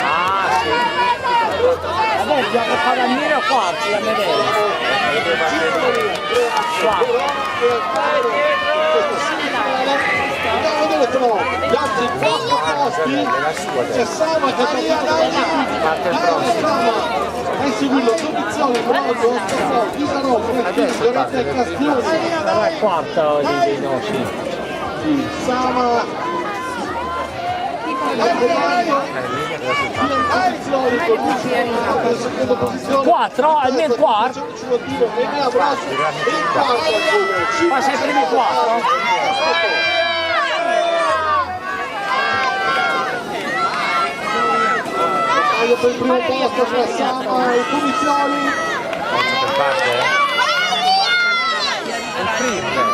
Ah, sì. Vabbè, gioca Paganini o quarto, la medaglia. Andiamo a vedere però gli altri 4 posti, c'è Sama che a inseguirlo, Domizione, Brodo, Pisano, Frettini, Llorente e Castioni. Sarà il quarto di nostri. Sama, Quattro, almeno quarto. Passa i primi quattro. Per il primo posto c'è Sama e Domizioni. Il primo.